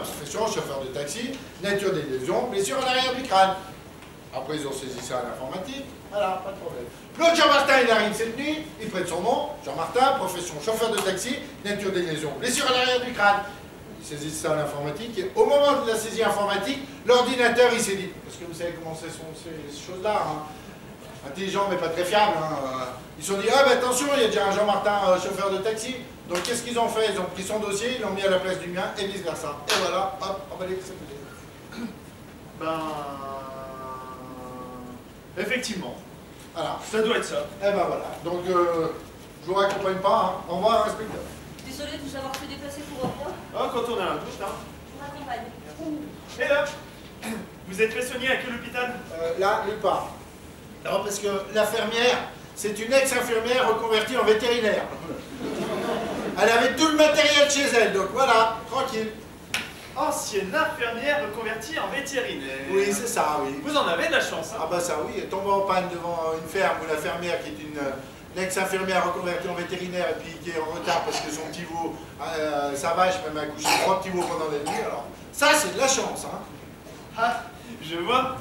profession, chauffeur de taxi, nature des lésions, blessure à l'arrière du crâne. Après, ils ont saisi ça à l'informatique. Voilà, pas de problème. L'autre Jean-Martin, il arrive cette nuit, il prête son nom. Jean-Martin, profession, chauffeur de taxi, nature des lésions, blessure à l'arrière du crâne. Ils saisissent ça à l'informatique. Et au moment de la saisie informatique, l'ordinateur, il s'est dit, parce que vous savez comment c'est ces choses-là, hein, intelligent mais pas très fiable. Hein, ils se sont dit, ah ben attention, il y a déjà un Jean-Martin, chauffeur de taxi. Donc qu'est-ce qu'ils ont fait? Ils ont pris son dossier, ils l'ont mis à la place du mien, et vice-versa. Et voilà, hop, emballé, c'est fait. Ben... Effectivement. Voilà. Ça doit être ça. Et ben voilà. Donc, je vous raccompagne pas. Hein. Au revoir, inspecteur. Désolé de vous avoir fait déplacer pour rien. Ah, quand on a un doute, hein. Je vous raccompagne. Et là, vous êtes fait soigner à quel hôpital? Là, nulle part. Non, parce que l'infirmière, c'est une ex-infirmière reconvertie en vétérinaire. Elle avait tout le matériel chez elle, donc voilà, tranquille. Ancienne infirmière reconvertie en vétérinaire. Oui, c'est ça, oui. Vous en avez de la chance, hein. Ah bah ça, oui. Elle tombe en panne devant une ferme où l'infirmière, qui est une ex-infirmière reconvertie en vétérinaire, et puis qui est en retard parce que son petit veau, sa vache, même a accouché 3 petits veaux pendant la nuit. Alors, ça, c'est de la chance, hein. Ah, je vois.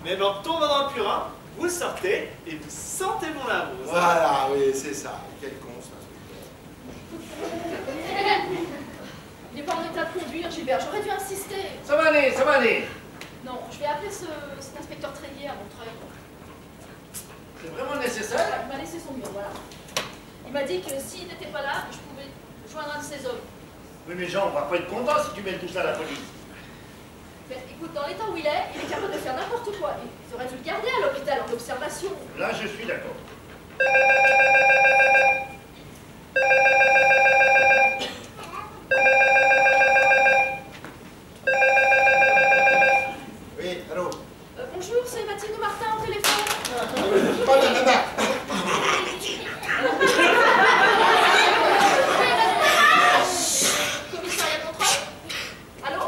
Mais en tombant dans le purin, vous sortez et vous sentez bon la rose. Voilà, oui, c'est ça. Quel con, ça. Il n'est pas en état de conduire, Gilbert. J'aurais dû insister. Ça va aller, ça va aller. Non, je vais appeler cet inspecteur Tréguier à Montreuil. C'est vraiment nécessaire. Il m'a laissé son numéro, voilà. Il m'a dit que s'il n'était pas là, je pouvais joindre un de ses hommes. Oui, mais Jean, on va pas être content si tu mets tout ça à la police. Mais écoute, dans l'état où il est capable de faire n'importe quoi. Ils auraient dû le garder à l'hôpital en observation. Là, je suis d'accord. Oui, allô. Bonjour, c'est Mathilde Martin au téléphone. Pas de nana. Commissariat de contrôle. Allô?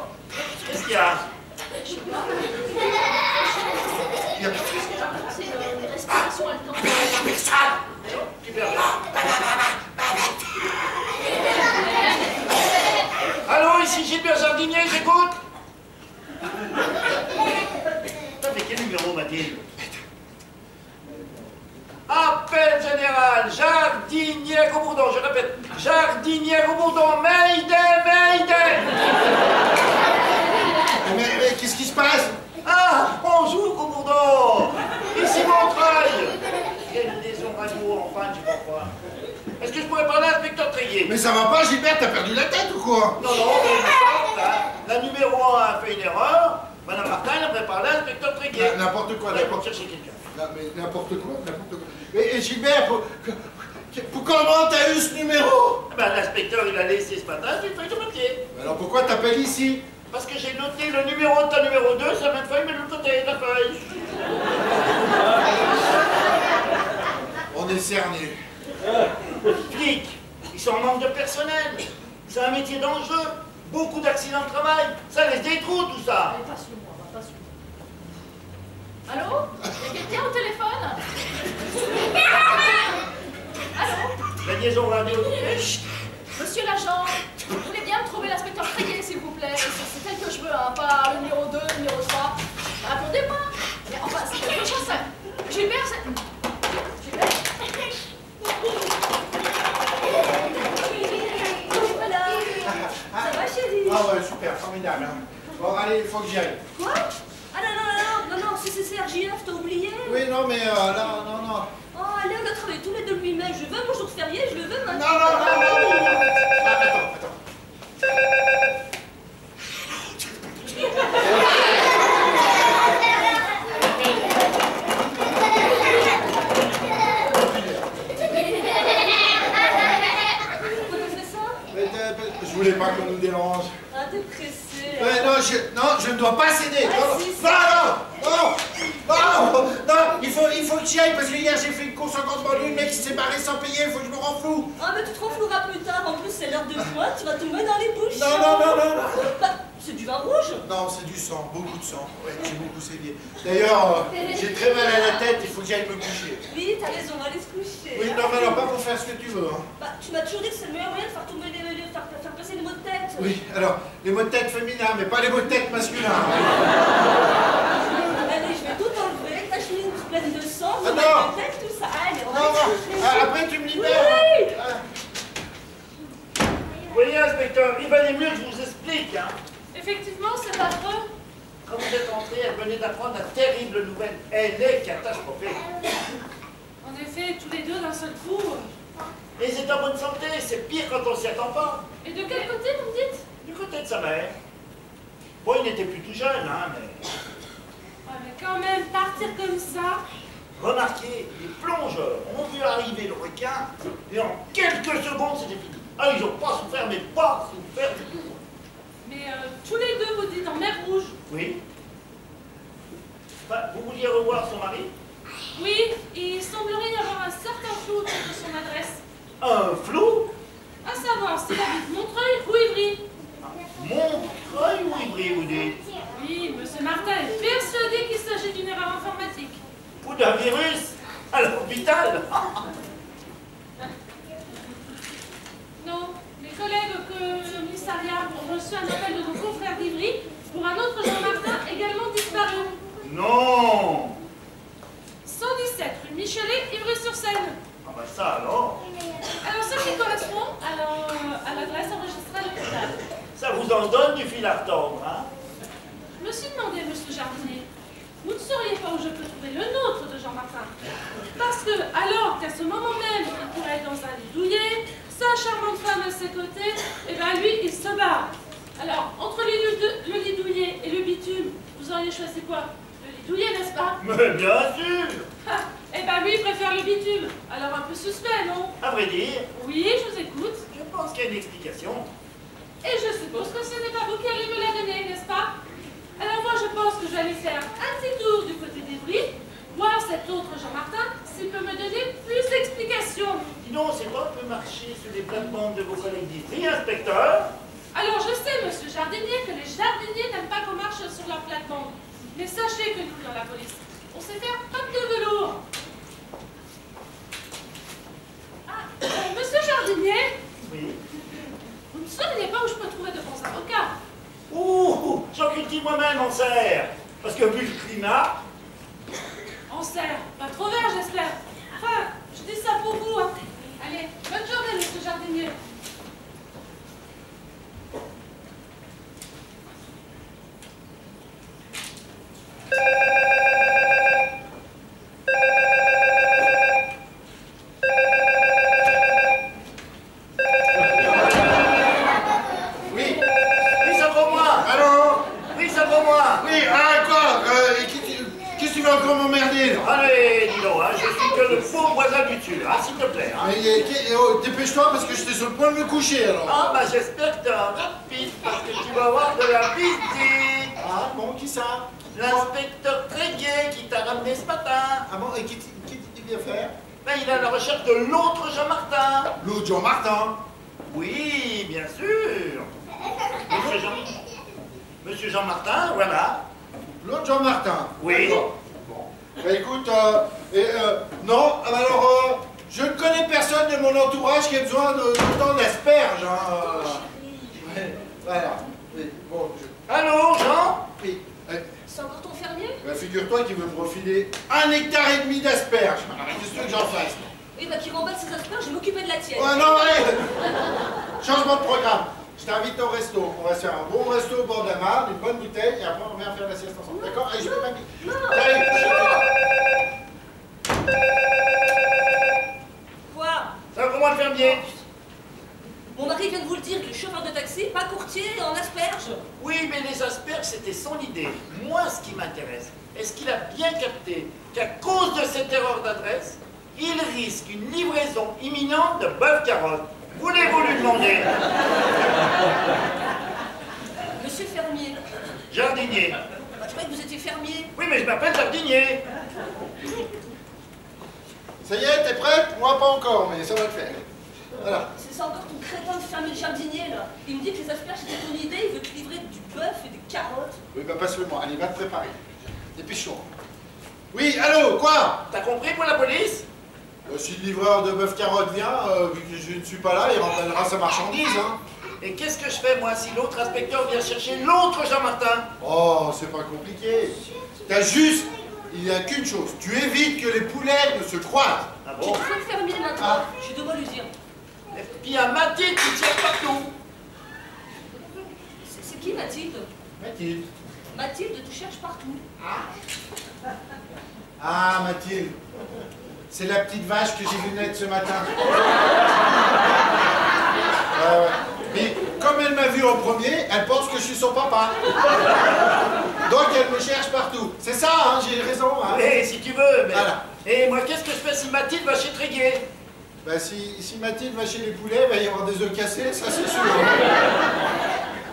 Qu'est-ce qu'il y a? Je sais pas. Il y a C'est une respiration haletante. Super. Allô, ici Gilbert Jardinier, j'écoute. T'as fait quel numéro, Mathilde? Appel général, Jardinier au Bourdon, je répète, Jardinier au Bourdon, Mayday, Mayday. Mais qu'est-ce qui se passe? Ah, bonjour au Bourdon. Ici Montreuil. Quelle liaison radio en panne, je crois pas. Est-ce que je pourrais parler à l'inspecteur Tréguier? Mais ça va pas, Gilbert, t'as perdu la tête ou quoi? Non, non, mais la numéro 1 a fait une erreur. Madame Martin, elle aimerait parler à l'inspecteur Tréguier. N'importe quoi, Elle n'importe va chercher quelqu'un. Non, mais n'importe quoi, n'importe quoi. Et Gilbert, comment t'as eu ce numéro? Ben, l'inspecteur, il a laissé ce matin une feuille de papier. Alors pourquoi t'appelles ici? Parce que j'ai noté le numéro de ta numéro 2 sur la même feuille, mais de l'autre côté de la feuille. On est cerné. Flics, ils sont en manque de personnel. C'est un métier dangereux. Beaucoup d'accidents de travail. Ça laisse des trous, tout ça. Allez, passe-le-moi, passe-le. Allô? Il y a quelqu'un au téléphone? Allô? La liaison radio. Chut. Monsieur l'agent, vous voulez bien me trouver l'inspecteur Tréguier, s'il vous plaît? C'est tel que je veux, hein, pas le numéro 2, le numéro 3. Répondez-moi. Mais enfin, c'est quelque chose, ça. Gilbert, c'est... Gilbert? Voilà. Ça va, chérie? Ah ouais, super, formidable. Hein. Bon, allez, il faut que j'y aille. Quoi? Ah non, c'est RJF, t'as oublié? Oui, non, mais là, non. Oh, allez, on a travaillé tous les deux le 8 mai. Je veux mon jour de férié, je le veux maintenant. Non. Ah, attends. Pourquoi tu fais ça? Je voulais pas qu'on nous dérange. Ah, t'es pressé. Non, je ne dois pas céder. Ah, si, si. Non, il faut que j'y aille parce que hier j'ai fait une course en grande banlieue, le mec il s'est barré sans payer, il faut que je me renfloue. Ah, mais tu te renfloueras plus tard. En plus, c'est l'heure de pointe, tu vas tomber dans les bouches. Non. Bah, C'est du vin rouge? Non, c'est du sang, beaucoup de sang. Ouais, j'ai beaucoup saigné. D'ailleurs, j'ai très mal à la tête, il faut que j'aille me coucher. Oui, t'as raison, allez se coucher. Oui, non, mais alors pas pour faire ce que tu veux. Hein. Bah, tu m'as toujours dit que c'est le meilleur moyen de faire tomber faire passer les maux de tête. Oui, alors, les mots de tête féminins, mais pas les mots de tête masculins. Allez, je vais tout enlever, ta chemise pleine de sang, Ah, mon non. de tête, tout ça. Allez, on va Non, aller non, chercher. ah, après tu me libères. Oui. Ah. Vous voyez, inspecteur, il valait mieux que je vous explique, hein. Effectivement, c'est affreux. Quand vous êtes entré, elle venait d'apprendre la terrible nouvelle. Elle est catastrophique. En effet, tous les deux d'un seul coup. Et c'est en bonne santé, c'est pire quand on s'y attend pas. Et de quel côté, vous me dites? Du côté de sa mère. Bon, il n'était plus tout jeune, hein, mais... Ouais, mais quand même, partir comme ça. Remarquez, les plongeurs ont vu arriver le requin, et en quelques secondes, c'était fini. Ah, ils n'ont pas souffert, mais pas souffert du tout. Mais tous les deux, vous dites en mer Rouge. Oui. Bah, vous vouliez revoir son mari? Oui, il semblerait y avoir un certain flou autour de son adresse. Un flou? À savoir s'il habite Montreuil ou Ivry. Montreuil ou Ivry, vous dites? Oui, monsieur Martin est persuadé qu'il s'agit d'une erreur informatique. Ou d'un virus? À l'hôpital? Non, les collègues au commissariat ont reçu un appel de nos confrères d'Ivry pour un autre Jean-Martin également disparu. Non! 117 rue Michelet, Ivry-sur-Seine. Ah bah ça alors? Alors, ce qui correspond à l'adresse enregistrée à l'hôpital. Ça vous en donne du fil à retordre, hein? Je me suis demandé, monsieur Jardinier, vous ne sauriez pas où je peux trouver le nôtre de Jean-Martin? Parce que, alors qu'à ce moment même, il pourrait être dans un lit douillet, sa charmante femme à ses côtés, et bien lui, il se barre. Alors, entre le lit douillet et le bitume, vous auriez choisi quoi? Le lit douillet, n'est-ce pas? Mais bien sûr! Eh ben lui, il préfère le bitume. Alors, un peu suspect, non? À vrai dire, Oui, je vous écoute. je pense qu'il y a une explication. Et je suppose que ce n'est pas vous qui allez me la donner, n'est-ce pas? Alors moi, je pense que je vais aller faire un petit tour du côté d'Ivry, voir cet autre Jean-Martin, s'il peut me donner plus d'explications. Sinon, c'est pas un peu marcher sur les plates-bandes de vos collègues d'Ivry, inspecteur? Alors je sais, monsieur Jardinier, que les jardiniers n'aiment pas qu'on marche sur la plate-bande. Mais sachez que nous, dans la police, on sait faire patte de velours. Ah, monsieur Jardinier, Oui. vous ne sauriez pas où je peux trouver de bons avocats? Ouh, j'en cultive moi-même en serre. Parce que vu le climat, En serre, pas trop vert, j'espère. Enfin, je dis ça pour vous, hein. Allez, bonne journée, monsieur Jardinier. Oui. oui, ça vaut moi. Allô? Oui, ça vaut moi. Oui, ah quoi? Qu'est-ce que tu veux encore m'emmerder là? Allez, dis donc, hein, je suis que le faux voisin du dessus, hein, s'il te plaît. Hein. Mais, oh, dépêche-toi parce que j'étais sur le point de me coucher alors. Ah, bah j'espère que t'es rapide parce que tu vas avoir de la visite. Ah bon, qui ça? L'inspecteur Tréguier qui t'a ramené ce matin. Ah bon, et qui vient faire? Ben, il est à la recherche de l'autre Jean-Martin. L'autre Jean-Martin. Oui, bien sûr. Monsieur Jean-Martin, voilà. L'autre Jean-Martin. Oui. D'accord. Bon. Bah écoute, non, alors, je ne connais personne de mon entourage qui ait besoin d'autant d'asperges. Hein. Ouais, voilà. Oui, bon, Allô, Jean? oui. C'est encore ton fermier? Bah, figure-toi qu'il veut me refiler 1,5 hectare d'asperges. Alors, qu'est-ce que tu veux que j'en fasse? Oui, bah qui remballe ses asperges, je vais m'occuper de la tienne. Ouais, non, allez. Changement de programme. Je t'invite au resto. On va se faire un bon resto au bord de la mare, une bonne bouteille, et après on revient faire la sieste ensemble. D'accord? Allez, je vais m'habiller. J'arrive. Quoi? Ça va comment le fermier? Mon mari vient de vous le dire, il est chauffeur de taxi, pas courtier en asperges. Oui, mais les asperges, c'était son idée. Moi, ce qui m'intéresse, est-ce qu'il a bien capté qu'à cause de cette erreur d'adresse, il risque une livraison imminente de bœuf carotte? Voulez-vous lui demander? Monsieur fermier. Jardinier. Bah, je croyais que vous étiez fermier. Oui, mais je m'appelle Jardinier. Ça y est, t'es prête? Moi, pas encore, mais ça va le faire. Voilà. C'est ça encore ton crétin de fermier de jardinier, là. Il me dit que les asperges, c'était ton idée, il veut te livrer du bœuf Oui, bah passe-le moi. Allez, va te préparer. Dépêchons. Oui, allô, quoi? T'as compris pour la police? Si le livreur de bœuf carotte vient, vu que je ne suis pas là, il ramènera sa marchandise, hein. Et qu'est-ce que je fais, moi, si l'autre inspecteur vient chercher l'autre Jean-Martin? Oh, c'est pas compliqué. T'as juste, il n'y a qu'une chose. Tu évites que les poulets ne se croisent. Ah Tu bon? te fais fermer maintenant. Ah. Je dois lui dire. Et puis il y a Mathilde qui tient partout. C'est qui Mathilde? Mathilde. Mathilde te cherche partout. Ah, Mathilde. C'est la petite vache que j'ai vue naître ce matin. Ouais, ouais. Mais comme elle m'a vu en premier, elle pense que je suis son papa. Donc elle me cherche partout. C'est ça, hein, j'ai raison. Hein. Oui, si tu veux, mais... Voilà. Et moi, qu'est-ce que je fais si Mathilde va chez Tréguier? Bah, si Mathilde va chez les poulets, il va y avoir des œufs cassés, ça c'est sûr.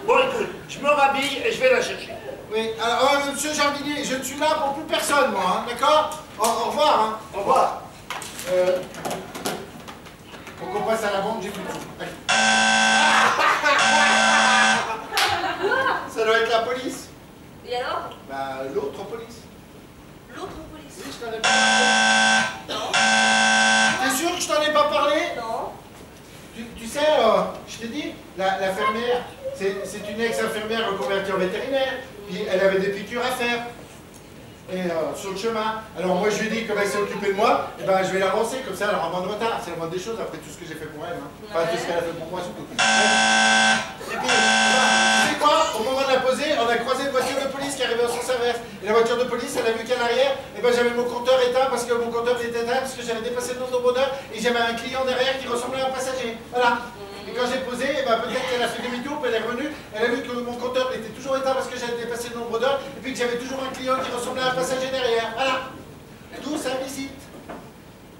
Bon, écoute, je me rhabille et je vais la chercher. Oui, alors, monsieur Jardinier, je ne suis là pour plus personne, moi, hein, d'accord? Au revoir, hein. Au revoir. Faut qu'on passe à la banque, j'ai plus de sous. Allez. Ça doit être la police. Et alors? Bah, l'autre police. L'autre police? Oui, je t'en ai pas parlé. Non. T'es sûr que je t'en ai pas parlé? Non. Tu sais, je t'ai dit, la fermière, c'est une ex-infirmière reconvertie en vétérinaire. Puis elle avait des piqûres à faire. Et sur le chemin. Alors moi je lui ai dit, comme elle s'est occupée de moi, eh ben, je vais l'avancer, comme ça elle aura moins de retard. C'est la moindre des choses après tout ce que j'ai fait pour elle. Hein. Enfin, tout ce qu'elle a fait pour moi surtout. Et puis, tu sais quoi? Au moment de la poser, on a croisé une voiture de police qui arrivait au sens inverse. Et la voiture de police, elle a vu qu'à l'arrière, eh ben, j'avais mon compteur éteint parce que mon compteur était éteint parce que j'avais dépassé le nombre d'heures et j'avais un client derrière qui ressemblait à un passager. Voilà. Et quand j'ai posé, eh ben, peut-être qu'elle a fait demi-tour, puis elle est revenue, elle a vu que mon compteur était toujours éteint parce que j'avais dépassé le nombre d'heures, et puis que j'avais toujours un client qui ressemblait à un passager derrière. Voilà. D'où sa visite.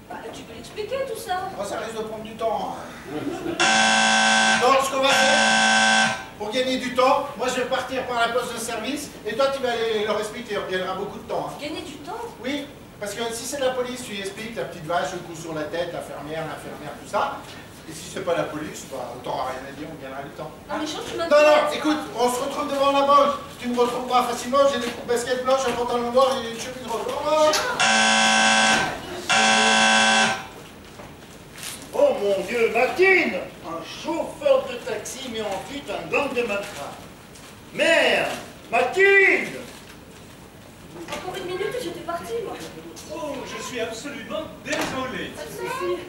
Bah, tu peux l'expliquer tout ça. Oh, ça risque de prendre du temps. Donc, ce qu'on va faire, pour gagner du temps, moi je vais partir par la poste de service, et toi tu vas aller leur expliquer, on gagnera beaucoup de temps. Hein. Gagner du temps? Oui, parce que si c'est la police, tu lui expliques, la petite vache, le coup sur la tête, l'infirmière, tout ça. Et si c'est pas la police, bah, autant rien à dire, on gagnera du temps. Non, mais chose, tu Non, m'inquiètes. non, écoute, on se retrouve devant la banque. Tu me retrouves pas facilement, j'ai des baskets blanches, un pantalon noir et une chemise rose. Au revoir. Oh mon Dieu, Mathilde! Un chauffeur de taxi met en fuite un gang de malfrats. Merde! Mathilde! Encore une minute et j'étais partie, moi. Oh, je suis absolument désolé. Pas de soucis.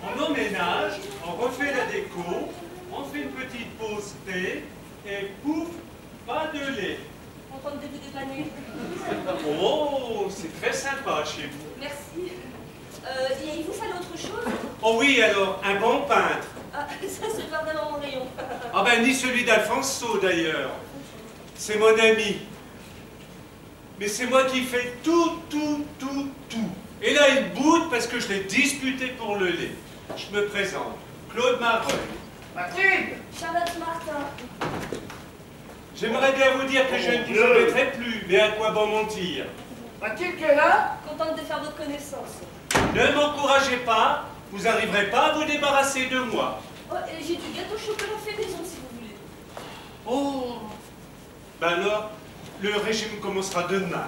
On emménage, on refait la déco, on fait une petite pause thé, et pouf, pas de lait. Contente de vous dépanner. Oh, c'est très sympa chez vous. Merci. Et il vous fallait autre chose? Oh oui, alors, un bon peintre. Ah, ça c'est vraiment mon rayon. Ah ben, ni celui d'Alfonso d'ailleurs. C'est mon ami. Mais c'est moi qui fais tout. Et là, il boude parce que je l'ai disputé pour le lait. Je me présente, Claude Mareuil. Mathilde! Charlotte Martin. J'aimerais bien vous dire que je ne vous embêterai plus, mais à quoi bon mentir? Mathilde, tu es là? Contente de faire votre connaissance. Ne m'encouragez pas, vous n'arriverez pas à vous débarrasser de moi. Oh, et j'ai du gâteau au chocolat fait maison si vous voulez. Oh! Ben alors, le régime commencera demain.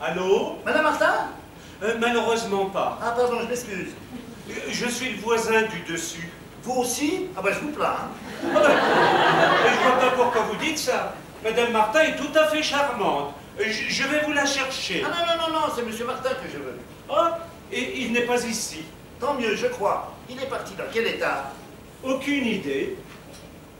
Allô? Madame Martin? Malheureusement pas. Ah pardon, je m'excuse. Je suis le voisin du dessus. Vous aussi? Ah ben je vous plains. Et je vois pas pourquoi vous dites ça. Madame Martin est tout à fait charmante. Je vais vous la chercher. Ah non, c'est Monsieur Martin que je veux. Ah, et il n'est pas ici. Tant mieux, je crois. Il est parti dans quel état? Aucune idée.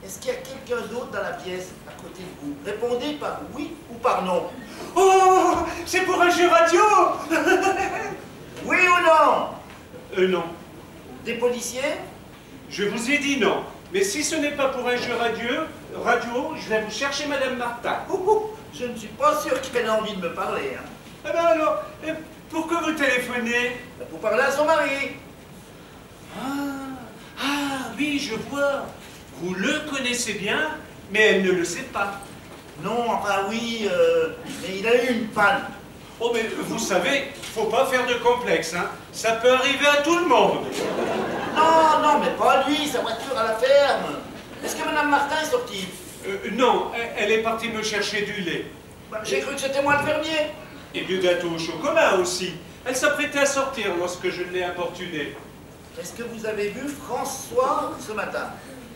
Est-ce qu'il y a quelqu'un d'autre dans la pièce à côté de vous? Répondez par oui ou par non. Oh, c'est pour un jeu radio. Oui ou non? Non. Des policiers? Je vous ai dit non. Mais si ce n'est pas pour un jeu radio, je vais vous chercher Madame Martin. Je ne suis pas sûr qu'elle ait envie de me parler. Hein. Eh ben alors, pourquoi vous téléphonez? Pour parler à son mari. Ah, oui, je vois. Vous le connaissez bien, mais elle ne le sait pas. Non, enfin oui, mais il a eu une panne. Oh, mais vous savez, faut pas faire de complexe, hein. Ça peut arriver à tout le monde. Non, non, mais pas lui, sa voiture à la ferme. Est-ce que Madame Martin est sortie? Non, elle est partie me chercher du lait. Bah, j'ai cru que c'était moi le fermier. Et du gâteau au chocolat aussi. Elle s'apprêtait à sortir lorsque je l'ai importunée. Est-ce que vous avez vu François ce matin?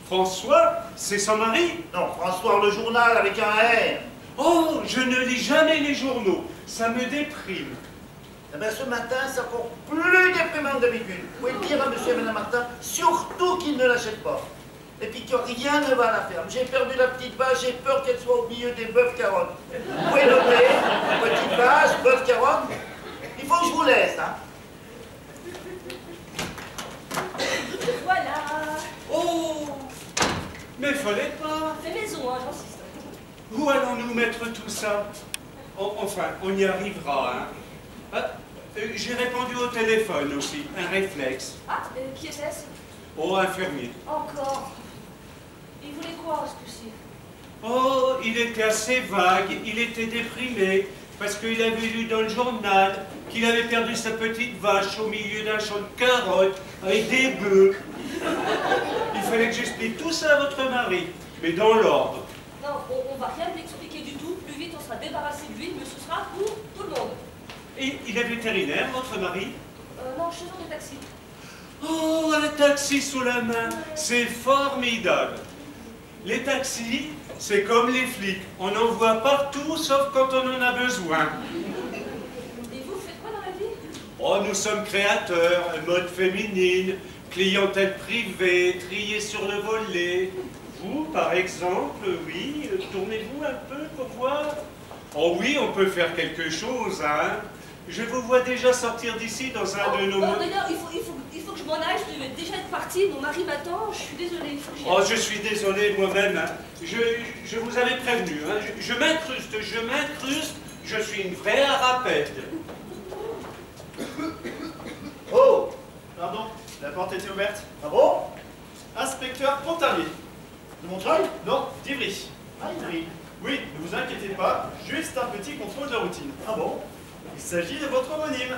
François, c'est son mari? Non, François le journal avec un R. Oh, je ne lis jamais les journaux. Ça me déprime. Eh bien, ce matin, c'est encore plus déprimant que d'habitude. Vous pouvez le dire à monsieur et madame Martin, surtout qu'ils ne l'achètent pas. Et puis que rien ne va à la ferme. J'ai perdu la petite vache, j'ai peur qu'elle soit au milieu des bœufs carottes. Vous pouvez noter, petite vache, bœuf carottes. Il faut que je vous laisse, hein. Voilà. Oh, mais fallait pas. C'est maison, hein, j'insiste. Où allons-nous mettre tout ça? Enfin, on y arrivera, hein. Ah, j'ai répondu au téléphone aussi, un réflexe. Ah, qui était-ce? Oh, un fermier. Encore. Il voulait quoi, ce coup-ci? Oh, il était assez vague, il était déprimé, parce qu'il avait lu dans le journal qu'il avait perdu sa petite vache au milieu d'un champ de carottes avec des bœufs. Il fallait que j'explique tout ça à votre mari, mais dans l'ordre. Non, on va rien lui expliquer du tout. Plus vite on sera débarrassé de lui, mais ce sera pour tout le monde. Et il est vétérinaire, votre mari? Non, chauffeur de taxi. Oh, un taxi sous la main, c'est formidable. Les taxis, c'est comme les flics, on en voit partout sauf quand on en a besoin. Et vous faites quoi dans la vie? Oh, nous sommes créateurs, mode féminine, clientèle privée, triée sur le volet. Vous, par exemple, oui, tournez-vous un peu pour voir. Oh oui, on peut faire quelque chose, hein. Je vous vois déjà sortir d'ici dans un de nos... D'ailleurs, il faut que je m'en aille, je devais déjà être partie, mon mari m'attend, je suis désolée, il faut que j'y aille. Oh, je suis désolé moi-même, hein. Je vous avais prévenu, hein. Je m'incruste, je suis une vraie arapède. Oh, Pardon, la porte était ouverte. ah bon? Inspecteur Pontarlier. De Montreuil? Non, d'Ivry. Ah, oui. Oui, ne vous inquiétez pas, juste un petit contrôle de routine. Ah bon? Il s'agit de votre homonyme.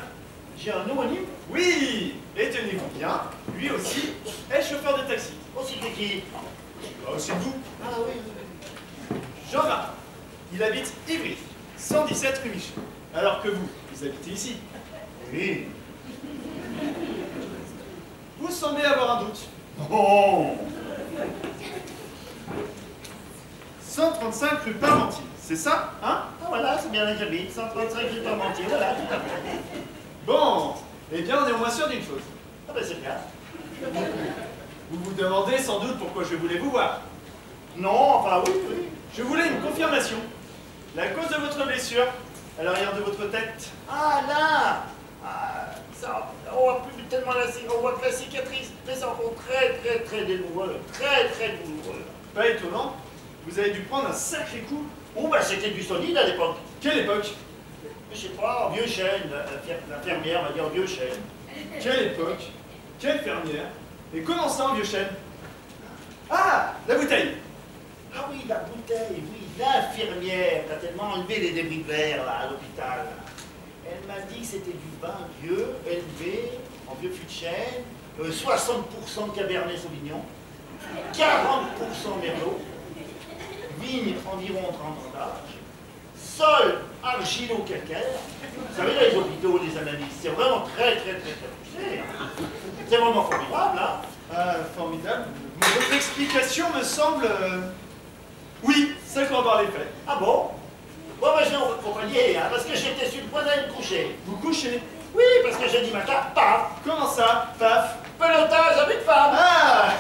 J'ai un homonyme? Oui, et tenez-vous bien, lui aussi est chauffeur de taxi. Oh, c'était qui? Ah, aussi vous. Ah oui. Jean-Marc. Il habite Ivry, 117 rue Michel. Alors que vous habitez ici. Oui. Vous semblez avoir un doute. Oh. 135 rue Parmentier, c'est ça, hein? Ah voilà, c'est bien là que j'habite, 135 rue Parmentier, voilà, tout à fait. Bon, eh bien on est au moins sûr d'une chose. Ah ben c'est bien. Vous vous demandez sans doute pourquoi je voulais vous voir. Non, enfin oui, oui. Je voulais une confirmation. La cause de votre blessure, à l'arrière de votre tête. Ah là, ça, on voit plus tellement on voit que la cicatrice, mais c'est encore très douloureux, très douloureux. Pas étonnant, vous avez dû prendre un sacré coup. Oh ben c'était du solide à l'époque. Quelle époque? Je sais pas, vieux chêne, l'infirmière va dire vieux chêne. Quelle époque? Quelle fermière? Et comment ça, un vieux chêne? Ah, la bouteille. Ah oui, la bouteille, oui, l'infirmière, quand elle m'a enlevé les débris de verre là, à l'hôpital. Elle m'a dit que c'était du vin vieux, élevé, en vieux fût de chêne, 60% Cabernet Sauvignon, 40% Merlot, vigne environ 30 ans d'âge, sol argilo-calcaire. Vous savez, les hôpitaux, les analyses, c'est vraiment très poussé. Hein. C'est vraiment formidable, hein. Formidable. Votre explication me semble... Oui, ça corrobore les faits. Ah bon? Bon, ben, je vais vous accompagner, hein, parce que j'étais sur le point d'aller me coucher. Vous couchez? Oui, parce que jeudi matin, paf, Comment ça? Paf. pelotage avec femme. Ah!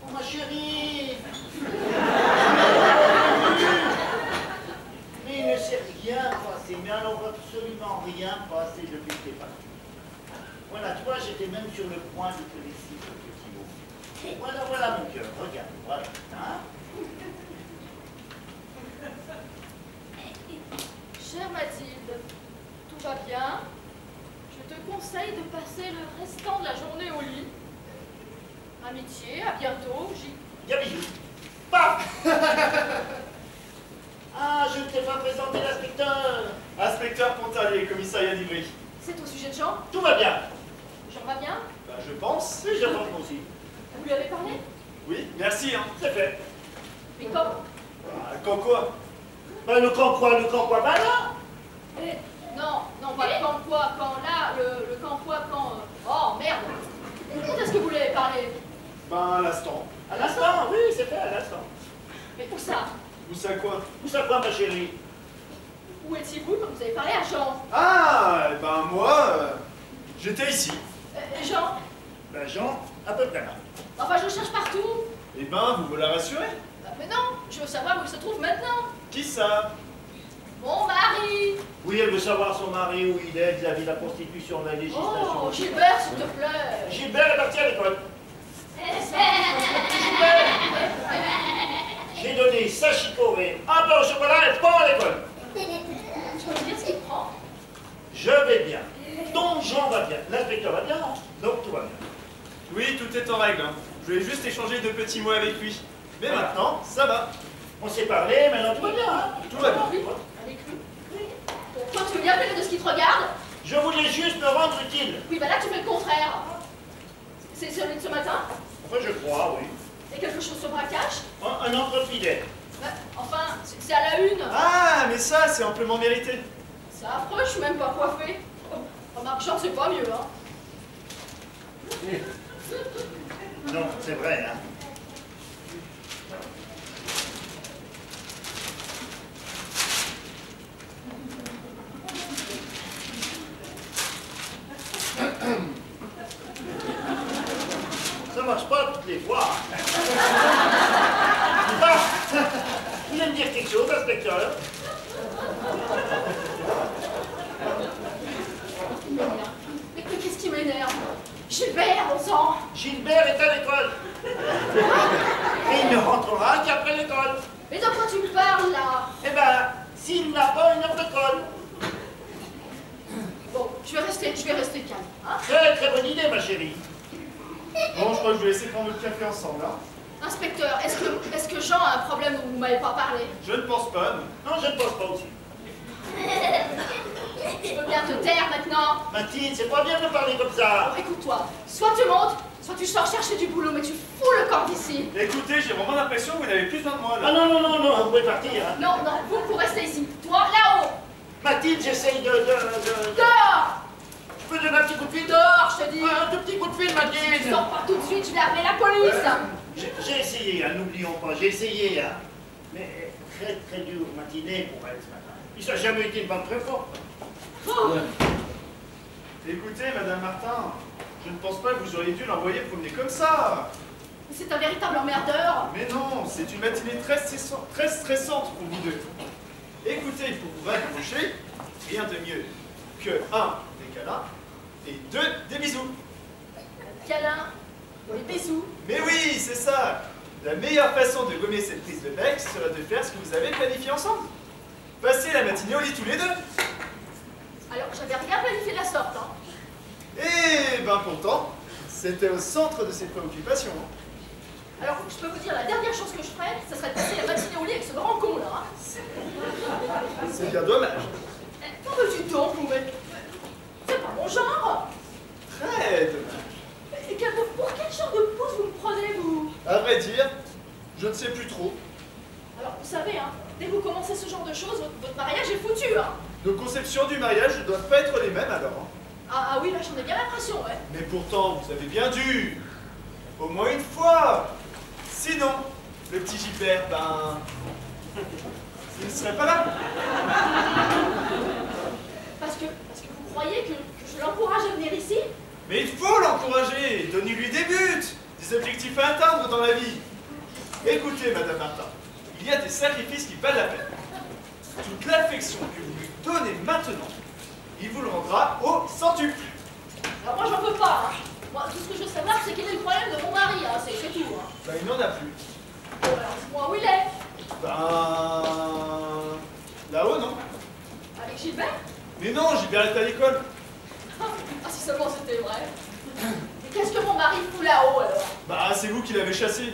Oh, ma chérie. Mais il ne s'est rien passé, mais alors absolument rien passé depuis que t'es parti. Voilà, tu vois, j'étais même sur le point de te laisser ce petit mot. Voilà mon cœur, regarde, voilà. Hein? Mathilde. Tout va bien. Je te conseille de passer le restant de la journée au lit. Amitié, à bientôt, J. Bien bisous. Paf. Ah, je ne t'ai pas présenté l'inspecteur. Inspecteur Pontarlier, commissariat d'Ivry. C'est au sujet de Jean. Tout va bien. Jean va bien? Bah, je pense. Oui, je pense aussi. Vous lui avez parlé? Oui, merci, hein. C'est fait. Mais comment? Bah, quand quoi? Ben, le camp quoi, ben là. Non, pas le camp quoi, quand là, le camp quoi, quand... Oh, merde! Quand est-ce que vous lui avez parlé? Ben, à l'instant. À l'instant, oui, c'est fait, à l'instant. Mais où ça? Vous savez quoi? Où ça va, ma chérie? Où étiez-vous quand vous avez parlé à Jean? Ah, ben moi, j'étais ici. Jean? Ben, Jean, à peu près là. Enfin, je le cherche partout. Eh ben, vous me la rassurez? Mais non, je veux savoir où il se trouve maintenant. Qui ça? Mon mari! Oui, elle veut savoir son mari, où il est vis-à-vis de la prostitution, de la législation. Oh, Gilbert, s'il te plaît! Gilbert est parti à l'école. J'ai donné sa chicorée, un pain au chocolat et pas à l'école. Tu peux me dire ce qu'il prend? Je vais bien. Ton Jean va bien. L'inspecteur va bien, non? Donc tout va bien. Oui, tout est en règle, hein. Je voulais juste échanger 2 petits mots avec lui. Mais Voilà. maintenant, ça va. On s'est parlé, maintenant tout va bien, hein? Tout va bien. Oui, avec lui. Toi, tu veux bien parler de ce qui te regarde? Je voulais juste me rendre utile. Oui, bah là, tu fais le contraire. C'est celui de ce matin? Enfin, je crois, oui. Il y a quelque chose sur braquage? Un entrefilet. Enfin, c'est à la une. Ah, mais ça, c'est amplement mérité. C'est affreux, je suis même pas coiffée. Remarque, Jean, c'est pas mieux, hein. Non, c'est vrai, hein. Ça marche pas toutes les fois. Ah, vous voulez me dire quelque chose, inspecteur? Mais qu'est-ce qui m'énerve? Gilbert, on sent. Gilbert est à l'école. Et il ne rentrera qu'après l'école. Mais de quoi tu me parles, là? Eh ben, s'il n'a pas une heure de colle. Bon, je vais rester calme, hein? Très très bonne idée, ma chérie. Bon, je crois que je vais laisser prendre le café ensemble, hein. Inspecteur, est-ce que Jean a un problème dont vous m'avez pas parlé? Je ne pense pas, non. Non, je ne pense pas aussi. Tu veux bien te taire maintenant? Mathilde, c'est pas bien de me parler comme ça. Alors écoute-toi, soit tu montes, soit tu sors chercher du boulot, mais tu fous le camp d'ici. Écoutez, j'ai vraiment l'impression que vous n'avez plus besoin de moi, Ah là. non, non, non, non, vous pouvez partir. Hein. Non, vous restez ici. Toi, là-haut. Mathilde, j'essaye de... Dehors! Je peux donner un petit coup de fil? Dehors, je te dis. Un tout petit coup de fil, Tu Mathilde. sors pas tout de suite, je vais appeler la police. J'ai essayé, hein, n'oublions pas, j'ai essayé, hein. Mais très très dur matinée pour elle ce matin. Il n'a jamais été une femme très forte. Oh. Écoutez, Madame Martin, je ne pense pas que vous auriez dû l'envoyer promener comme ça. C'est un véritable emmerdeur. Mais non, c'est une matinée très stressante pour vous deux. Écoutez, il faut vous raccrocher, rien de mieux que 1. Des câlins et 2. Des bisous. Câlin, des bisous. Mais oui, c'est ça. La meilleure façon de gommer cette prise de bec sera de faire ce que vous avez planifié ensemble. Passez la matinée au lit tous les deux. Alors, j'avais rien planifié de la sorte, hein. Et ben pourtant, c'était au centre de ses préoccupations. Alors, je peux vous dire, la dernière chose que je ferais, ça serait de passer la matinée au lit avec ce grand con, là, hein. C'est bien dommage. Qu'en veux-tu donc, mais c'est pas mon genre. Très dommage. Et pour quel genre de pouce vous me prenez, vous? À vrai dire, je ne sais plus trop. Alors, vous savez, hein, dès que vous commencez ce genre de choses, votre mariage est foutu, hein. Nos conceptions du mariage ne doivent pas être les mêmes alors. Hein. Ah oui, là, j'en ai bien l'impression, ouais. Mais pourtant, vous avez bien dû. Au moins une fois. Sinon, le petit Gilbert, ben... il ne serait pas là. Parce que vous croyez que je l'encourage à venir ici? Mais il faut l'encourager. Donnez-lui des buts, des objectifs à atteindre dans la vie. Écoutez, Madame Martin, il y a des sacrifices qui valent la peine. Toute l'affection que vous lui donnez maintenant, il vous le rendra au centuple. Alors moi, j'en peux pas, hein. Moi, tout ce que je veux savoir, c'est quel est le problème de mon mari, hein. C'est tout, hein. Ben, il n'en a plus. Bon, alors, dites-moi où il est. Ben... là-haut, non? Avec Gilbert? Mais non, Gilbert est à l'école. Ah, si seulement c'était vrai. Mais qu'est-ce que mon mari fout là-haut alors? Bah, c'est vous qui l'avez chassé.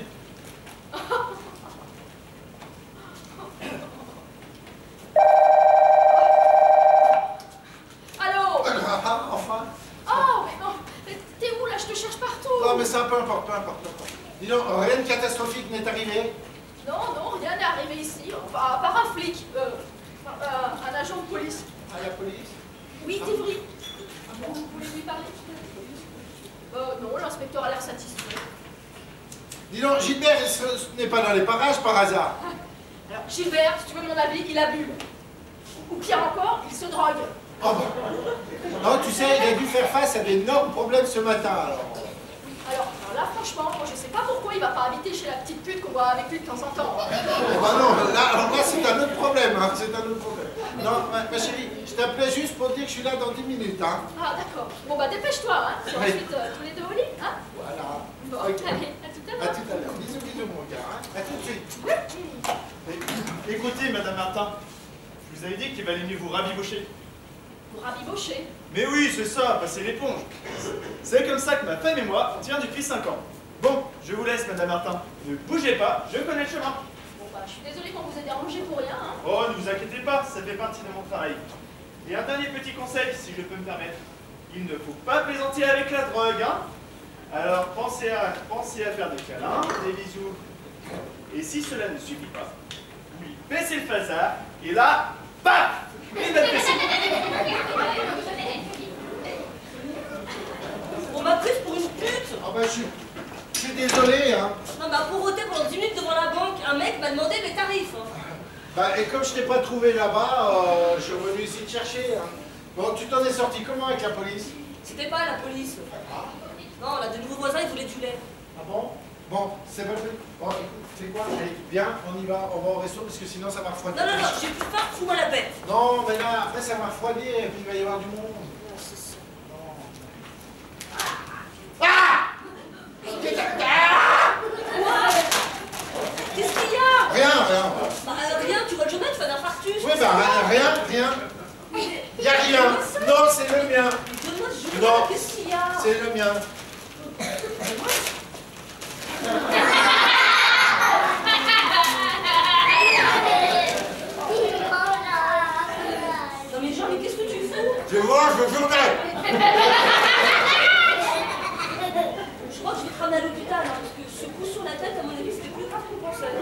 Allô? Enfin. Oh, mais non, mais t'es où là? Je te cherche partout. Non, mais ça, peu importe, peu importe, peu importe. Dis donc, rien de catastrophique n'est arrivé? Non, non, rien n'est arrivé ici. Enfin, à part un flic. Un agent de police. Ah, la police? Oui, d'Ivry. Vous voulez lui parler? Non, l'inspecteur a l'air satisfait. Dis donc, Gilbert, ce n'est pas dans les parages par hasard? Alors, Gilbert, si tu veux mon avis, il a bu. Ou pire encore, il se drogue. Oh, non, tu sais, il a dû faire face à d'énormes problèmes ce matin, alors. Alors là, franchement, moi, je sais pas pourquoi il va pas habiter chez la petite pute qu'on voit avec lui de temps en temps. Oh, bah non, là c'est un autre problème, hein, c'est un autre problème. Non, ma chérie, je t'appelais juste pour te dire que je suis là dans 10 minutes, hein. Ah, d'accord. Bon, bah, dépêche-toi, hein. Et Oui. ensuite, tous les deux au lit, hein. Voilà. Bon, Ok. allez, à tout à À l'heure. tout à l'heure. Bisous, bisous, mon gars, hein. À tout de suite. Écoutez, Madame Martin, je vous avais dit qu'il valait mieux vous rabibocher. Pour rabibocher. Mais oui, c'est ça, passer l'éponge. C'est comme ça que ma femme et moi, on tient depuis 5 ans. Bon, je vous laisse, Madame Martin. Ne bougez pas, je connais le chemin. Bon, bah, je suis désolée qu'on vous ait dérangé pour rien, hein. Oh, ne vous inquiétez pas, ça fait partie de mon travail. Et un dernier petit conseil, si je peux me permettre. Il ne faut pas plaisanter avec la drogue, hein. Alors, pensez à faire des câlins, des bisous. Et si cela ne suffit pas, vous lui baissez le phasar, et là, paf, une belle fessée. On m'a prise pour une pute. Ah bah je suis désolé, hein. Non, mais à pauvreté pendant 10 minutes devant la banque, un mec m'a demandé mes tarifs. Hein. Bah, et comme je t'ai pas trouvé là-bas, je suis revenu ici te chercher, hein. Bon, tu t'en es sorti comment avec la police? C'était pas la police. Non, là, de nouveaux voisins, ils voulaient du lait. Ah bon? Bon, c'est pas le fait. Bon, écoute, c'est quoi? Allez, viens, on y va, on va au resto parce que sinon ça va refroidir. Non, j'ai plus faim, fous-moi la paix. Non, mais là, après ça va refroidir et puis il va y avoir du monde. Non, c'est ça. Qu'est-ce qu'il y a? Rien. Bah, rien, tu vois le journal, tu fais un infarctus. Oui, bah rien. Y a rien. Non, c'est le mien. Donne-moi ce Non. journal, qu'est-ce qu'il y a? C'est le mien. Non, mais Jean, mais qu'est-ce que tu fous? Je mange le journal. Je crois que je vais te ramener à l'hôpital, hein, parce que ce coup sur la tête, à mon avis, c'était plus grave qu'on pensait.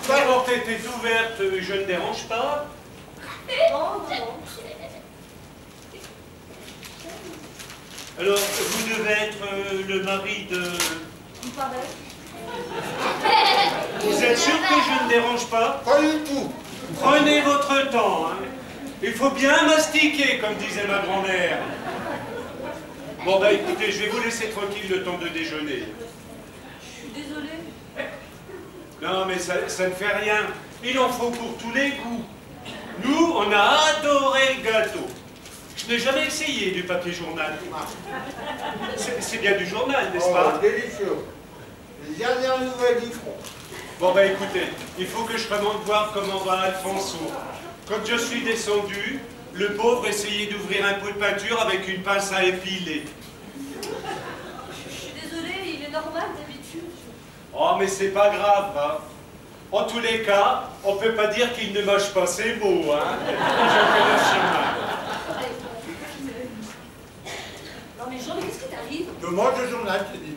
La porte était ouverte, je ne dérange pas. Non. Alors, vous devez être le mari de... Il me paraît. Vous êtes sûr que je ne dérange pas? Pas du tout. Prenez votre temps, hein. Il faut bien mastiquer, comme disait ma grand-mère. Bon, bah écoutez, je vais vous laisser tranquille le temps de déjeuner. Je suis désolée. Non, mais ça ne fait rien. Il en faut pour tous les goûts. Nous, on a adoré le gâteau. Je n'ai jamais essayé du papier journal. C'est bien du journal, n'est-ce pas? Délicieux. Les dernières nouvelles du front. Bon, bah écoutez, il faut que je remonte voir comment va Alfonso. Quand je suis descendu, le pauvre essayait d'ouvrir un pot de peinture avec une pince à épiler. Je suis désolée, il est normal d'habitude. Oh, mais c'est pas grave, hein. En tous les cas, on peut pas dire qu'il ne mâche pas ses mots, hein. Je connais le chemin. Non, mais Jean, mais qu'est-ce qui t'arrive? Je mange le journal, je te dis.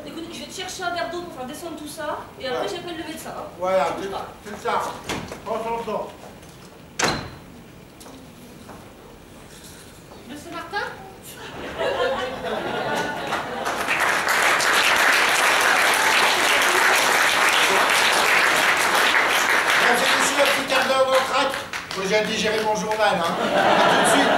Écoute, je vais te chercher un verre d'eau pour faire descendre tout ça, et après Ouais. j'appelle le médecin. Hein. Voilà, Bouge pas. c'est ça. Prends ton temps. Monsieur Martin? Mesdames et messieurs, un petit quart d'heure d'entracte. J'ai digéré mon journal, hein. À tout de suite.